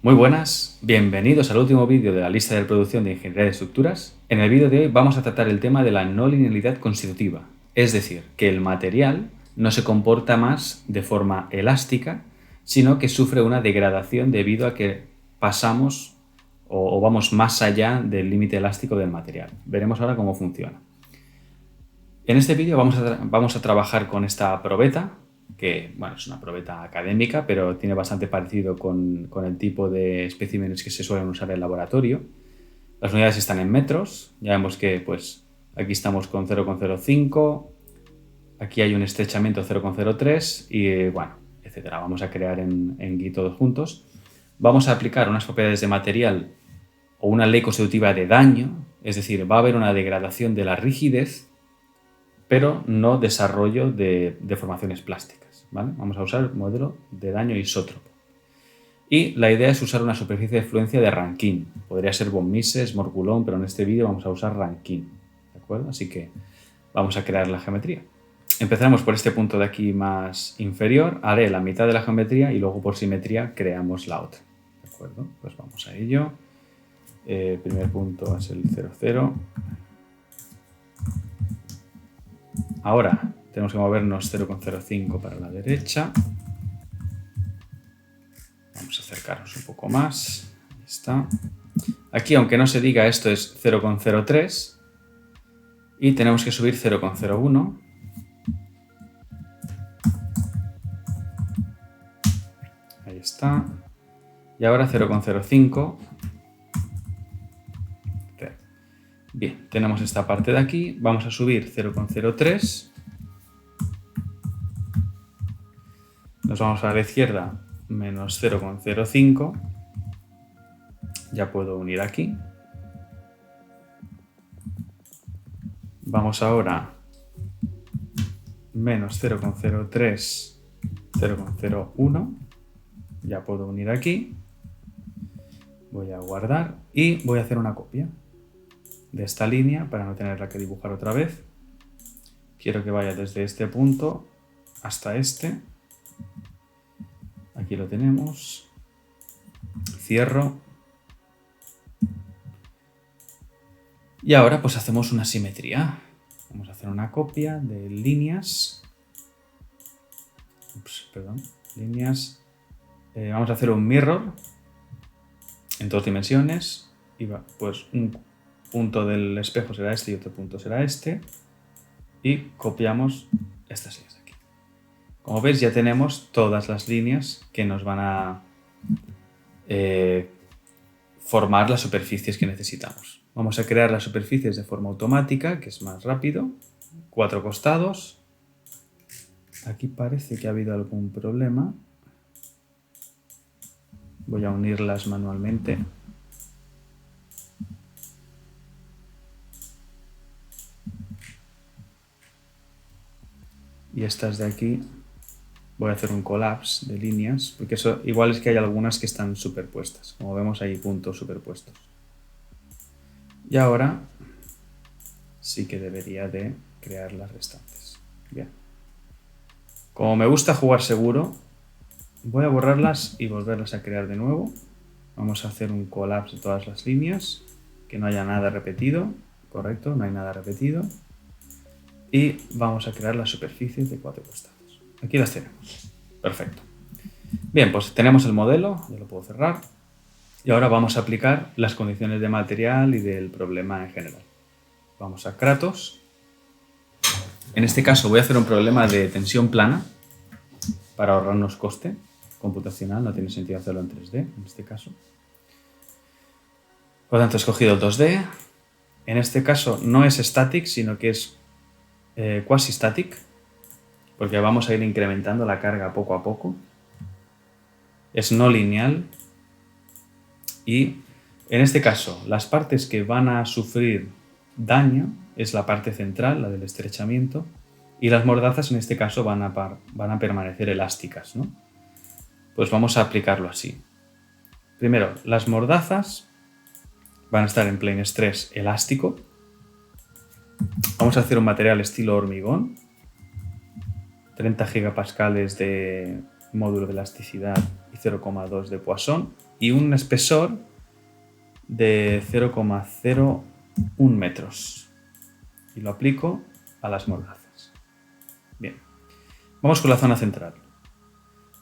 Muy buenas, bienvenidos al último vídeo de la lista de reproducción de Ingeniería de Estructuras. En el vídeo de hoy vamos a tratar el tema de la no linealidad constitutiva, es decir, que el material no se comporta más de forma elástica, sino que sufre una degradación debido a que pasamos o vamos más allá del límite elástico del material. Veremos ahora cómo funciona. En este vídeo vamos a trabajar con esta probeta, que bueno, es una probeta académica, pero tiene bastante parecido con el tipo de especímenes que se suelen usar en el laboratorio. Las unidades están en metros, ya vemos que pues, aquí estamos con 0,05, aquí hay un estrechamiento 0,03 y bueno, etcétera. Vamos a crear en GUI todos juntos. Vamos a aplicar unas propiedades de material o una ley constitutiva de daño, es decir, va a haber una degradación de la rigidez, pero no desarrollo de deformaciones plásticas, ¿vale? Vamos a usar el modelo de daño isótropo. Y la idea es usar una superficie de fluencia de Rankine. Podría ser von Mises, Morcoulon, pero en este vídeo vamos a usar Rankine, ¿de acuerdo? Así que vamos a crear la geometría. Empezaremos por este punto de aquí más inferior, haré la mitad de la geometría y luego por simetría creamos la otra, ¿de acuerdo? Pues vamos a ello. El primer punto es el 0, 0. Ahora tenemos que movernos 0,05 para la derecha. Vamos a acercarnos un poco más. Ahí está. Aquí, aunque no se diga, esto es 0,03 y tenemos que subir 0,01. Ahí está. Y ahora 0,05. Bien, tenemos esta parte de aquí, vamos a subir 0,03, nos vamos a la izquierda, menos 0,05, ya puedo unir aquí. Vamos ahora, menos 0,03, 0,01, ya puedo unir aquí, voy a guardar y voy a hacer una copia de esta línea para no tenerla que dibujar otra vez. Quiero que vaya desde este punto hasta este. Aquí lo tenemos. Cierro. Y ahora pues hacemos una simetría. Vamos a hacer una copia de líneas. Líneas. Vamos a hacer un mirror en 2 dimensiones. Y pues un punto del espejo será este y otro punto será este. Y copiamos estas líneas de aquí. Como veis, ya tenemos todas las líneas que nos van a formar las superficies que necesitamos. Vamos a crear las superficies de forma automática, que es más rápido. 4 costados. Aquí parece que ha habido algún problema. Voy a unirlas manualmente. Y estas de aquí voy a hacer un collapse de líneas, porque eso igual es que hay algunas que están superpuestas. Como vemos, hay puntos superpuestos. Y ahora sí que debería de crear las restantes. Bien. Como me gusta jugar seguro, voy a borrarlas y volverlas a crear de nuevo. Vamos a hacer un collapse de todas las líneas, que no haya nada repetido. Correcto, no hay nada repetido. Y vamos a crear las superficies de 4 costados. Aquí las tenemos. Perfecto. Bien, pues tenemos el modelo, ya lo puedo cerrar. Y ahora vamos a aplicar las condiciones de material y del problema en general. Vamos a Kratos. En este caso voy a hacer un problema de tensión plana para ahorrarnos coste computacional. No tiene sentido hacerlo en 3D en este caso. Por lo tanto, he escogido el 2D. En este caso no es static, sino que es quasi-static, porque vamos a ir incrementando la carga poco a poco. Es no lineal y en este caso las partes que van a sufrir daño es la parte central, la del estrechamiento, y las mordazas en este caso van a permanecer elásticas, ¿no? Pues vamos a aplicarlo así. Primero, las mordazas van a estar en plane stress elástico. Vamos a hacer un material estilo hormigón, 30 gigapascales de módulo de elasticidad y 0,2 de Poisson y un espesor de 0,01 metros. Y lo aplico a las mordazas. Bien, vamos con la zona central.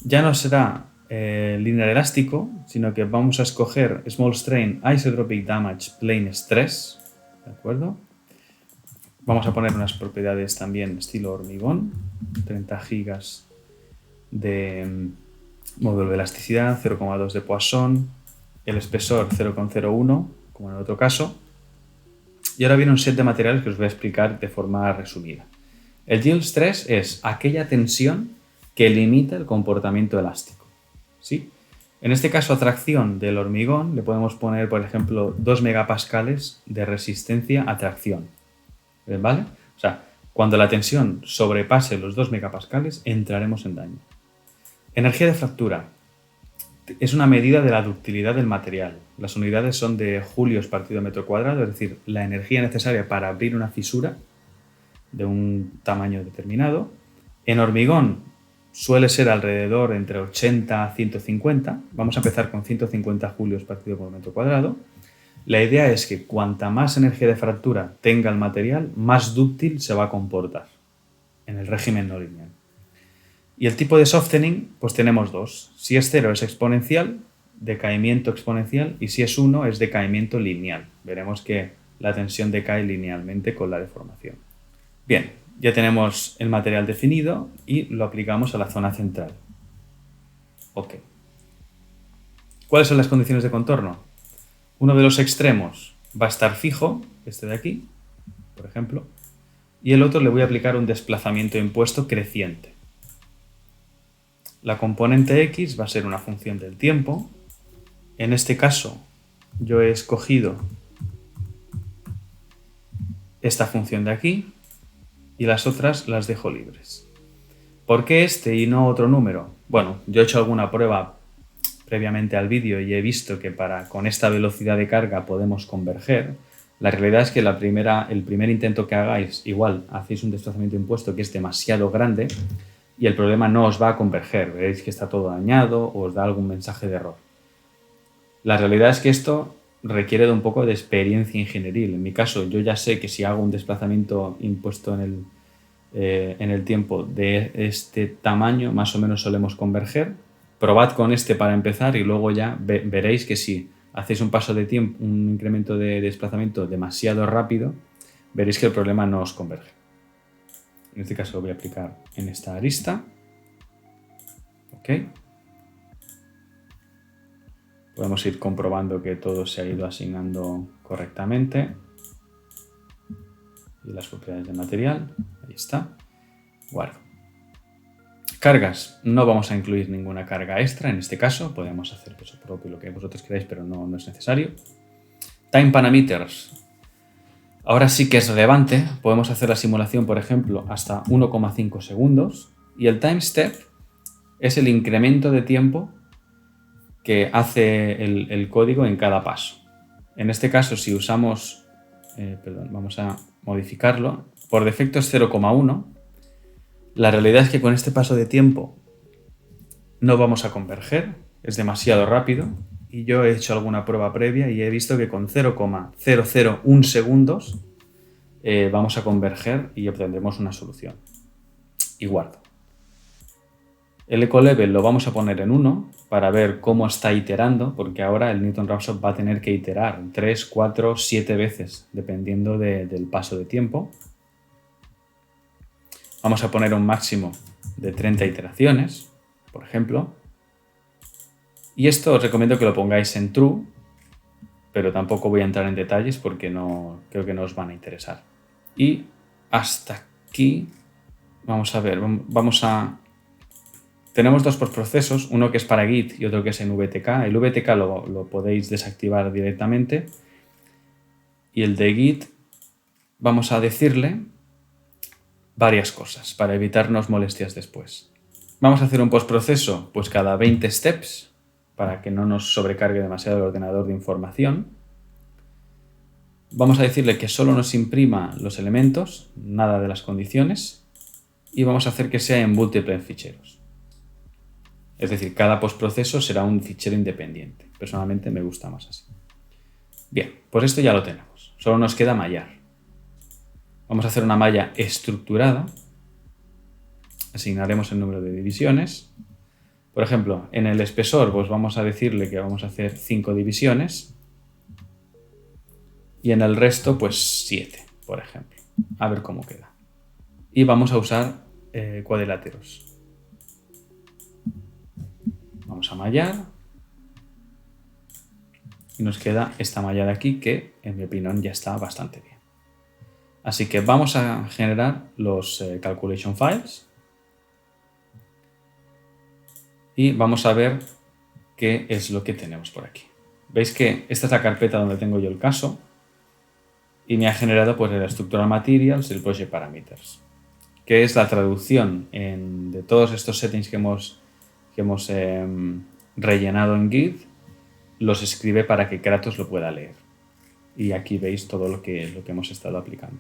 Ya no será linear elástico, sino que vamos a escoger Small Strain Isotropic Damage Plane Stress, ¿de acuerdo? Vamos a poner unas propiedades también estilo hormigón, 30 gigas de módulo de elasticidad, 0,2 de Poisson, el espesor 0,01, como en el otro caso. Y ahora viene un set de materiales que os voy a explicar de forma resumida. El yield stress es aquella tensión que limita el comportamiento elástico, ¿sí? En este caso, a tracción del hormigón le podemos poner, por ejemplo, 2 megapascales de resistencia a tracción, ¿vale? O sea, cuando la tensión sobrepase los 2 megapascales, entraremos en daño. Energía de fractura. Es una medida de la ductilidad del material. Las unidades son de julios partido metro cuadrado, es decir, la energía necesaria para abrir una fisura de un tamaño determinado. En hormigón suele ser alrededor entre 80 a 150. Vamos a empezar con 150 julios partido por metro cuadrado. La idea es que cuanta más energía de fractura tenga el material, más dúctil se va a comportar en el régimen no lineal. Y el tipo de softening, pues tenemos dos. Si es 0 es exponencial, decaimiento exponencial, y si es 1 es decaimiento lineal. Veremos que la tensión decae linealmente con la deformación. Bien, ya tenemos el material definido y lo aplicamos a la zona central. Ok. ¿Cuáles son las condiciones de contorno? Uno de los extremos va a estar fijo, este de aquí, por ejemplo, y el otro le voy a aplicar un desplazamiento impuesto creciente. La componente X va a ser una función del tiempo. En este caso, yo he escogido esta función de aquí y las otras las dejo libres. ¿Por qué este y no otro número? Bueno, yo he hecho alguna prueba previamente al vídeo y he visto que con esta velocidad de carga podemos converger. La realidad es que el primer intento que hagáis, igual hacéis un desplazamiento impuesto que es demasiado grande y el problema no os va a converger. Veréis que está todo dañado o os da algún mensaje de error. La realidad es que esto requiere de un poco de experiencia ingenieril. En mi caso, yo ya sé que si hago un desplazamiento impuesto en el tiempo de este tamaño, más o menos solemos converger. Probad con este para empezar y luego ya veréis que si hacéis un paso de tiempo, un incremento de desplazamiento demasiado rápido, veréis que el problema no os converge. En este caso lo voy a aplicar en esta arista. Ok. Podemos ir comprobando que todo se ha ido asignando correctamente. Y las propiedades del material. Ahí está. Guardo. Cargas. No vamos a incluir ninguna carga extra en este caso. Podemos hacer peso propio, lo que vosotros queráis, pero no es necesario. Time parameters. Ahora sí que es relevante. Podemos hacer la simulación, por ejemplo, hasta 1,5 segundos. Y el time step es el incremento de tiempo que hace el código en cada paso. En este caso, si usamos, vamos a modificarlo, por defecto es 0,1. La realidad es que con este paso de tiempo no vamos a converger, es demasiado rápido, y yo he hecho alguna prueba previa y he visto que con 0,001 segundos vamos a converger y obtendremos una solución. Y guardo. El eco level lo vamos a poner en 1 para ver cómo está iterando, porque ahora el Newton Raphson va a tener que iterar 3, 4, 7 veces, dependiendo del paso de tiempo. Vamos a poner un máximo de 30 iteraciones, por ejemplo. Y esto os recomiendo que lo pongáis en true, pero tampoco voy a entrar en detalles porque creo que no os van a interesar. Y hasta aquí, vamos a ver, tenemos dos postprocesos, uno que es para Git y otro que es en VTK. El VTK lo podéis desactivar directamente. Y el de Git, vamos a decirle varias cosas para evitarnos molestias después. Vamos a hacer un postproceso pues cada 20 steps para que no nos sobrecargue demasiado el ordenador de información. Vamos a decirle que solo nos imprima los elementos, nada de las condiciones, y vamos a hacer que sea en múltiples ficheros. Es decir, cada postproceso será un fichero independiente. Personalmente me gusta más así. Bien, pues esto ya lo tenemos. Solo nos queda mallar. Vamos a hacer una malla estructurada. Asignaremos el número de divisiones. Por ejemplo, en el espesor, pues vamos a decirle que vamos a hacer 5 divisiones. Y en el resto, pues 7, por ejemplo. A ver cómo queda. Y vamos a usar cuadriláteros. Vamos a mallar. Y nos queda esta malla de aquí que, en mi opinión, ya está bastante bien. Así que vamos a generar los calculation files. Y vamos a ver qué es lo que tenemos por aquí. Veis que esta es la carpeta donde tengo yo el caso. Y me ha generado pues el structural materials y el project parameters, que es la traducción de todos estos settings que hemos rellenado en Git, los escribe para que Kratos lo pueda leer. Y aquí veis todo lo que hemos estado aplicando.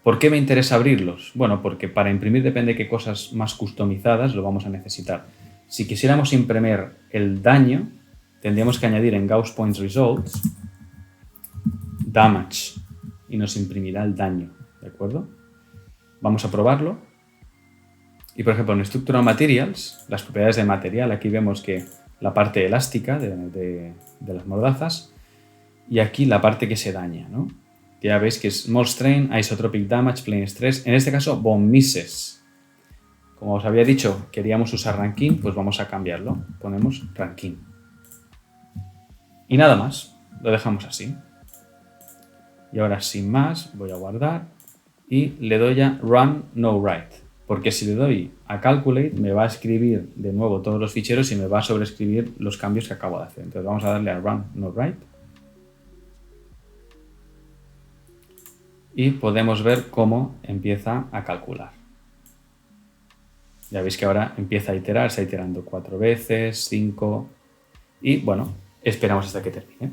¿Por qué me interesa abrirlos? Bueno, porque para imprimir depende de qué cosas más customizadas lo vamos a necesitar. Si quisiéramos imprimir el daño, tendríamos que añadir en Gauss Points Results damage y nos imprimirá el daño, ¿de acuerdo? Vamos a probarlo. Y por ejemplo, en Structural Materials, las propiedades de material, aquí vemos que la parte elástica de las mordazas y aquí la parte que se daña, ¿no? Ya veis que es Small Strain, Isotropic Damage, Plane Stress, en este caso Von Mises. Como os había dicho, queríamos usar Rankine, pues vamos a cambiarlo. Ponemos Rankine. Y nada más, lo dejamos así. Y ahora sin más voy a guardar y le doy a Run No Write, porque si le doy a Calculate me va a escribir de nuevo todos los ficheros y me va a sobreescribir los cambios que acabo de hacer. Entonces vamos a darle a Run No Write y podemos ver cómo empieza a calcular. Ya veis que ahora empieza a iterar, está iterando 4 veces, 5 y bueno, esperamos hasta que termine.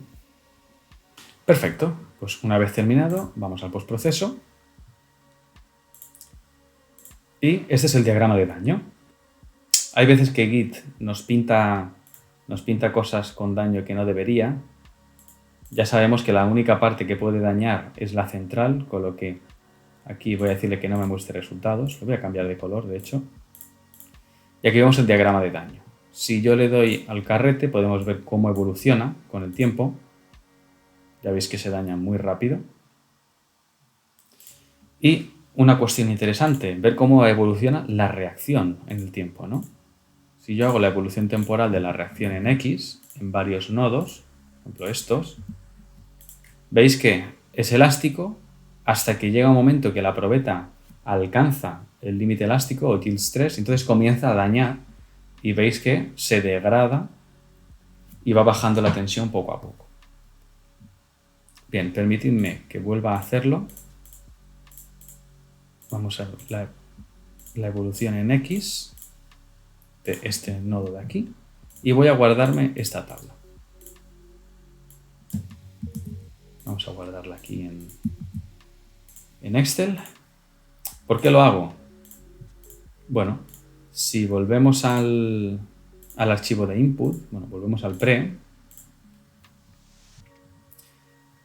Perfecto, pues una vez terminado, vamos al postproceso. Y este es el diagrama de daño. Hay veces que Git nos pinta cosas con daño que no debería. Ya sabemos que la única parte que puede dañar es la central, con lo que aquí voy a decirle que no me muestre resultados. Lo voy a cambiar de color, de hecho. Y aquí vemos el diagrama de daño. Si yo le doy al carrete, podemos ver cómo evoluciona con el tiempo. Ya veis que se daña muy rápido. Y una cuestión interesante, ver cómo evoluciona la reacción en el tiempo, ¿no? Si yo hago la evolución temporal de la reacción en X, en varios nodos, por ejemplo estos, veis que es elástico hasta que llega un momento que la probeta alcanza el límite elástico o yield stress, entonces comienza a dañar y veis que se degrada y va bajando la tensión poco a poco. Bien, permitidme que vuelva a hacerlo. Vamos a ver la evolución en X de este nodo de aquí y voy a guardarme esta tabla. Vamos a guardarla aquí en Excel. ¿Por qué lo hago? Bueno, si volvemos al archivo de input, bueno, volvemos al pre.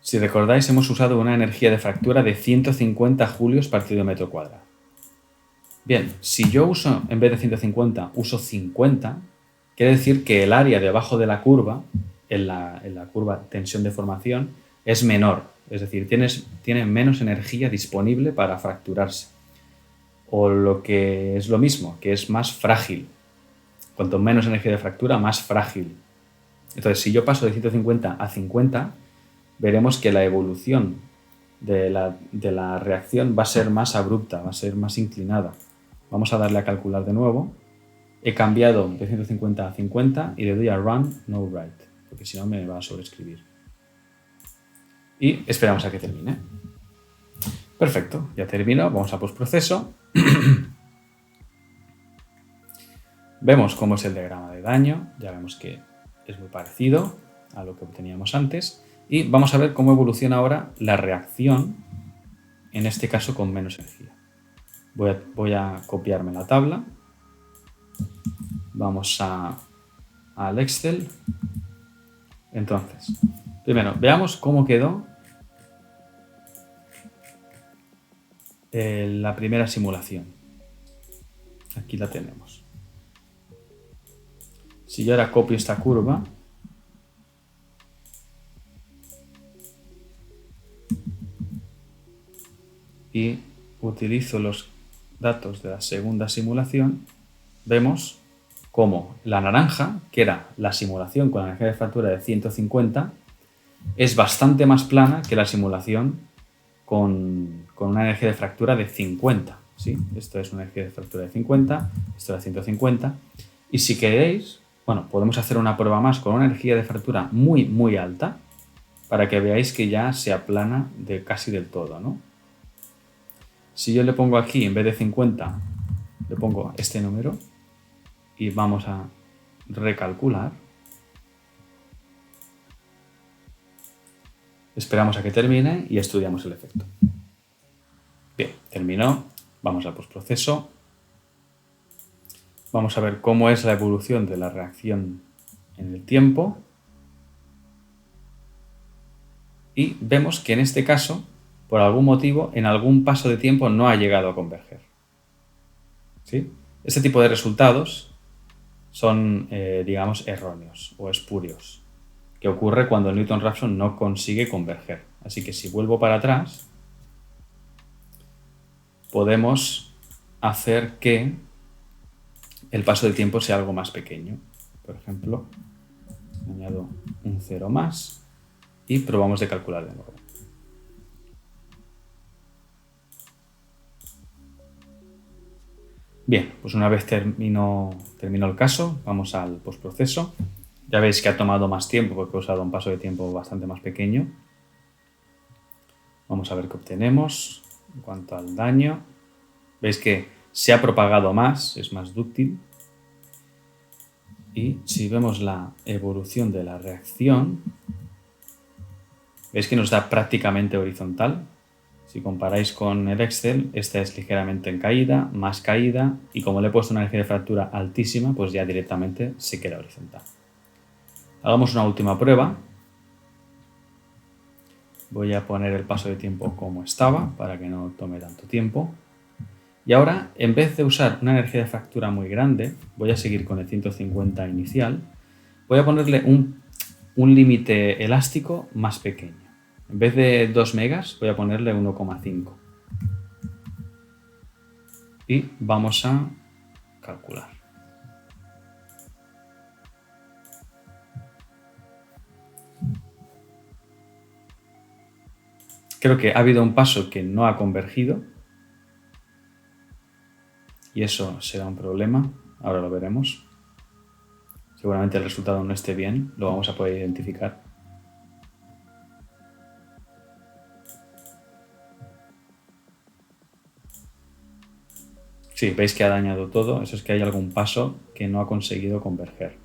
Si recordáis, hemos usado una energía de fractura de 150 julios partido metro cuadrado. Bien, si yo uso, en vez de 150, uso 50, quiere decir que el área debajo de la curva, en la curva tensión-deformación, es menor. Es decir, tiene menos energía disponible para fracturarse. O lo que es lo mismo, que es más frágil. Cuanto menos energía de fractura, más frágil. Entonces, si yo paso de 150 a 50, veremos que la evolución de la reacción va a ser más abrupta, va a ser más inclinada. Vamos a darle a calcular de nuevo. He cambiado de 150 a 50 y le doy a Run No Write, porque si no me va a sobreescribir. Y esperamos a que termine. Perfecto, ya terminó. Vamos a postproceso. Vemos cómo es el diagrama de daño. Ya vemos que es muy parecido a lo que obteníamos antes. Y vamos a ver cómo evoluciona ahora la reacción, en este caso con menos energía. Voy a copiarme la tabla. vamos al Excel. Entonces, primero, veamos cómo quedó la primera simulación. Aquí la tenemos. Si yo ahora copio esta curva y utilizo los datos de la segunda simulación, vemos cómo la naranja, que era la simulación con la energía de fractura de 150, es bastante más plana que la simulación con una energía de fractura de 50. ¿Sí? Esto es una energía de fractura de 50, esto es de 150. Y si queréis, bueno, podemos hacer una prueba más con una energía de fractura muy, muy alta para que veáis que ya se aplana casi del todo, ¿no? Si yo le pongo aquí, en vez de 50, le pongo este número y vamos a recalcular. Esperamos a que termine y estudiamos el efecto. Bien, terminó. Vamos al postproceso. Vamos a ver cómo es la evolución de la reacción en el tiempo. Y vemos que en este caso, por algún motivo, en algún paso de tiempo no ha llegado a converger. ¿Sí? Este tipo de resultados son, digamos, erróneos o espurios, que ocurre cuando el Newton-Raphson no consigue converger. Así que si vuelvo para atrás, podemos hacer que el paso de tiempo sea algo más pequeño. Por ejemplo, añado un 0 más y probamos de calcular de nuevo. Bien, pues una vez terminó el caso, vamos al postproceso. Ya veis que ha tomado más tiempo porque he usado un paso de tiempo bastante más pequeño. Vamos a ver qué obtenemos en cuanto al daño. Veis que se ha propagado más, es más dúctil. Y si vemos la evolución de la reacción, veis que nos da prácticamente horizontal. Si comparáis con el Excel, esta es ligeramente en caída, más caída, y como le he puesto una energía de fractura altísima, pues ya directamente se queda horizontal. Hagamos una última prueba. Voy a poner el paso de tiempo como estaba, para que no tome tanto tiempo. Y ahora, en vez de usar una energía de fractura muy grande, voy a seguir con el 150 inicial, voy a ponerle un límite elástico más pequeño. En vez de 2 megas, voy a ponerle 1,5. Y vamos a calcular. Creo que ha habido un paso que no ha convergido. Y eso será un problema. Ahora lo veremos. Seguramente el resultado no esté bien. Lo vamos a poder identificar. Sí, veis que ha dañado todo. Eso es que hay algún paso que no ha conseguido converger.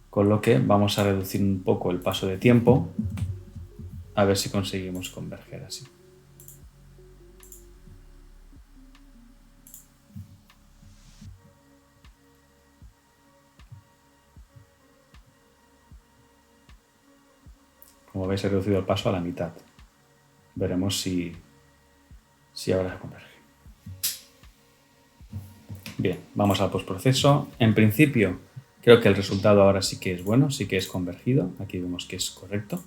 Con lo que vamos a reducir un poco el paso de tiempo. A ver si conseguimos converger así. Como veis, he reducido el paso a la mitad. Veremos si ahora converge. Bien, vamos al postproceso. En principio, creo que el resultado ahora sí que es bueno, sí que es convergido. Aquí vemos que es correcto.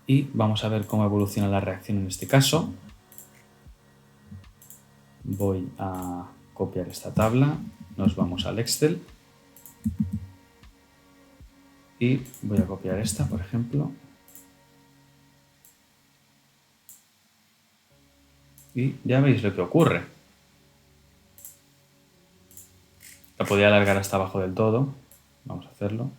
Y vamos a ver cómo evoluciona la reacción en este caso. Voy a copiar esta tabla. Nos vamos al Excel. Y voy a copiar esta, por ejemplo. Y ya veis lo que ocurre. La podría alargar hasta abajo del todo. Vamos a hacerlo.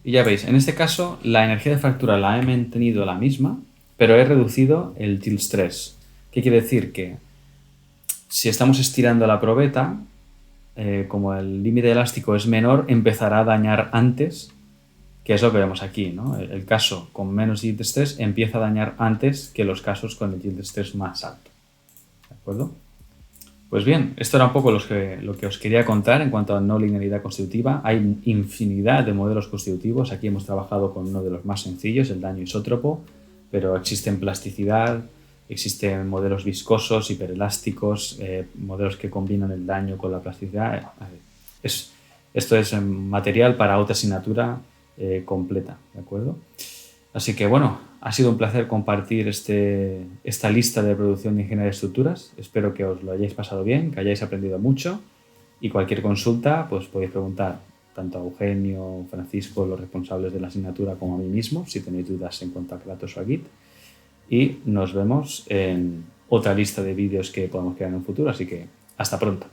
Y ya veis, en este caso la energía de fractura la he mantenido la misma, pero he reducido el yield stress. ¿Qué quiere decir? Que si estamos estirando la probeta, como el límite elástico es menor, empezará a dañar antes, que es lo que vemos aquí, ¿no? El caso con menos yield stress empieza a dañar antes que los casos con el yield stress más alto. ¿De acuerdo? Pues bien, esto era un poco lo que os quería contar en cuanto a no linealidad constitutiva. Hay infinidad de modelos constitutivos. Aquí hemos trabajado con uno de los más sencillos, el daño isótropo, pero existen plasticidad, existen modelos viscosos, hiperelásticos, modelos que combinan el daño con la plasticidad. Esto es material para otra asignatura completa, ¿de acuerdo? Así que bueno, ha sido un placer compartir esta lista de producción de ingeniería de estructuras. Espero que os lo hayáis pasado bien, que hayáis aprendido mucho y cualquier consulta pues podéis preguntar tanto a Eugenio, Francisco, los responsables de la asignatura, como a mí mismo, si tenéis dudas en cuanto a Kratos o a Git. Y nos vemos en otra lista de vídeos que podamos crear en un futuro, así que hasta pronto.